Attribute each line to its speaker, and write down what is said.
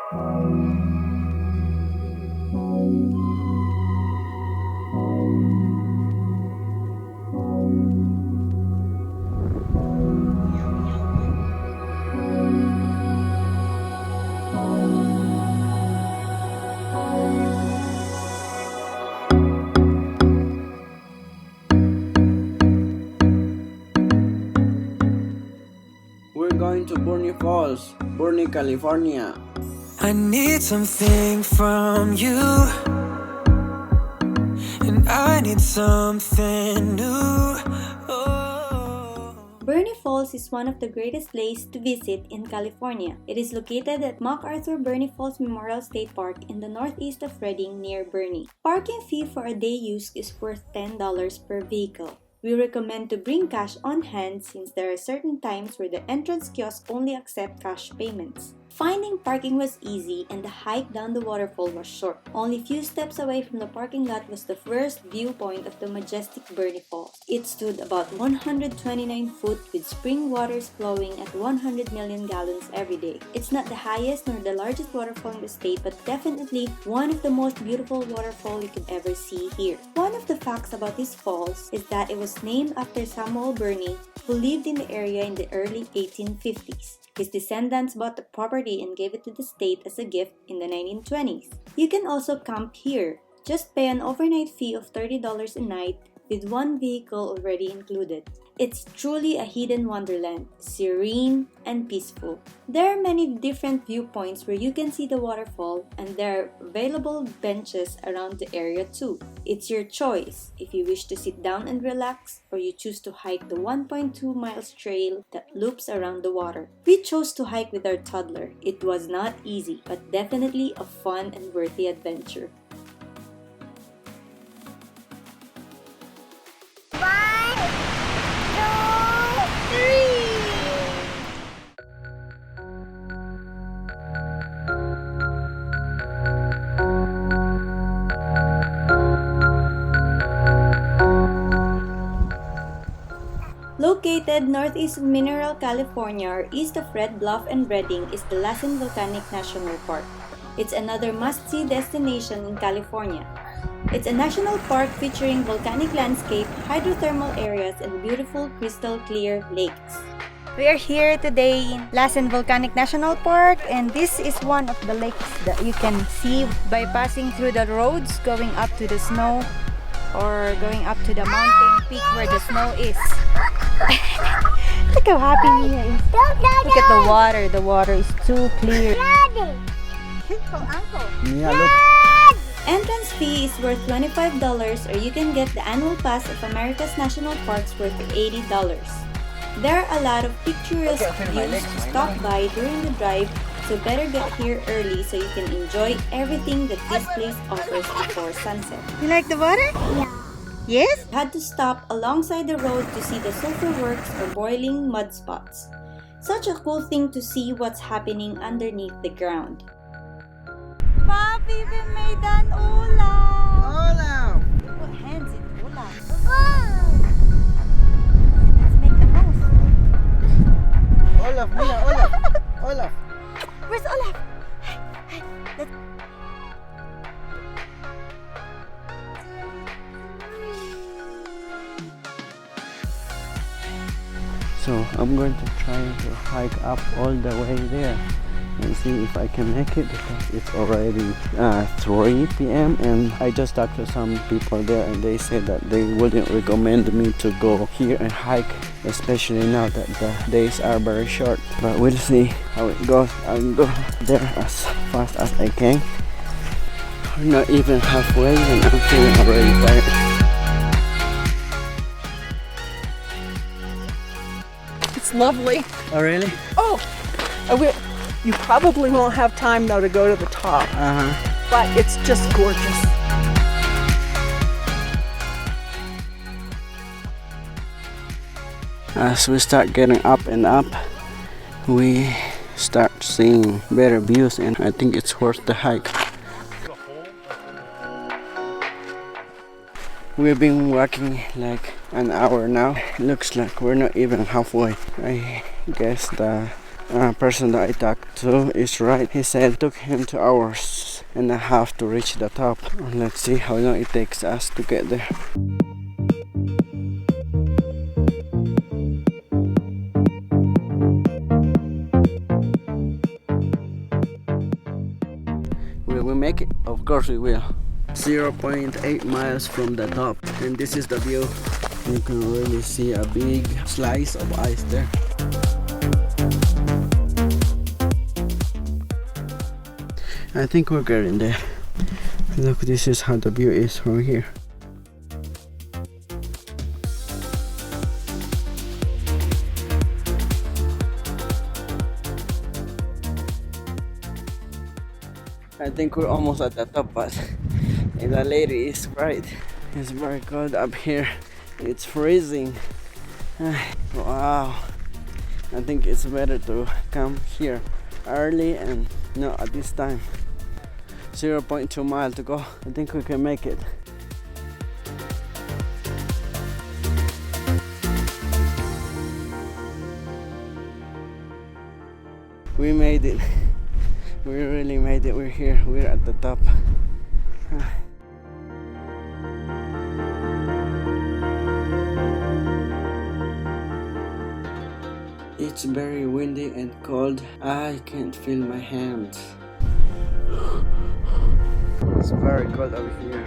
Speaker 1: We're going to Burnie Falls, Burnie, California.
Speaker 2: I need something from you, and I need something new. Oh.
Speaker 3: Burnie Falls is one of the greatest places to visit in California. It is located at Macarthur Burney Falls Memorial State Park in the northeast of Redding near Burney. Parking fee for a day use is worth $10 per vehicle. We recommend to bring cash on hand since there are certain times where the entrance kiosk only accept cash payments. Finding parking was easy and the hike down the waterfall was short. Only few steps away from the parking lot was the first viewpoint of the majestic Burney Falls. It stood about 129 feet with spring waters flowing at 100 million gallons every day. It's not the highest nor the largest waterfall in the state, but definitely one of the most beautiful waterfalls you could ever see here. One of the facts about this falls is that it was named after Samuel Burney, who lived in the area in the early 1850s. His descendants bought the property and gave it to the state as a gift in the 1920s. You can also camp here. Just pay an overnight fee of $30 a night with one vehicle already included. It's truly a hidden wonderland, serene and peaceful. There are many different viewpoints where you can see the waterfall, and there are available benches around the area too. It's your choice if you wish to sit down and relax, or you choose to hike the 1.2 miles trail that loops around the water. We chose to hike with our toddler. It was not easy, but definitely a fun and worthy adventure. Located northeast of Mineral, California, or east of Red Bluff and Redding, is the Lassen Volcanic National Park. It's another must-see destination in California. It's a national park featuring volcanic landscape, hydrothermal areas, and beautiful crystal-clear lakes.
Speaker 4: We are here today in Lassen Volcanic National Park, and this is one of the lakes that you can see by passing through the roads going up to the snow or going up to the mountain peak where the snow is. Look how happy Mia is. Look at the water. The water is too clear.
Speaker 1: Mia, look.
Speaker 3: Entrance fee is worth $25, or you can get the annual pass of America's national parks worth $80. There are a lot of picturesque views to stop by during the drive, so better get here early so you can enjoy everything that this place offers before sunset.
Speaker 4: You like the water?
Speaker 5: Yeah.
Speaker 4: Yes?
Speaker 3: We had to stop alongside the road to see the sulfur works or boiling mud spots. Such a cool thing to see what's happening underneath the ground.
Speaker 4: Papi, we made an ulam!
Speaker 1: Hola!
Speaker 4: Put hands in ulam.
Speaker 5: Wow.
Speaker 4: Let's make a nose.
Speaker 1: Olaf, Mia, Olaf! Olaf!
Speaker 4: Where's Olaf? Let's...
Speaker 1: So I'm going to try to hike up all the way there and see if I can make it, because it's already 3 p.m. and I just talked to some people there and they said that they wouldn't recommend me to go here and hike, especially now that the days are very short. But we'll see how it goes. I'll go there as fast as I can. We're not even halfway and I'm feeling already tired.
Speaker 6: It's lovely.
Speaker 1: Oh really?
Speaker 6: Oh, you probably won't have time though to go to the top, but it's just gorgeous.
Speaker 1: As we start getting up and up, we start seeing better views, and I think it's worth the hike. We've been walking like an hour now. Looks like we're not even halfway. I guess the person that I talked to is right. He said it took him 2.5 hours to reach the top. Let's see how long it takes us to get there. Will we make it? Of course we will. 0.8 miles from the top, and this is the view. You can really see a big slice of ice there. I think we're getting there. Look, this is how the view is from here. I think we're almost at the top, but the lady is right. It's very cold up here. It's freezing. Wow. I think it's better to come here early and not at this time. 0.2 miles to go. I think we can make it. We made it. We really made it. We're here. We're at the top. It's very windy and cold. I can't feel my hands. It's very cold over here.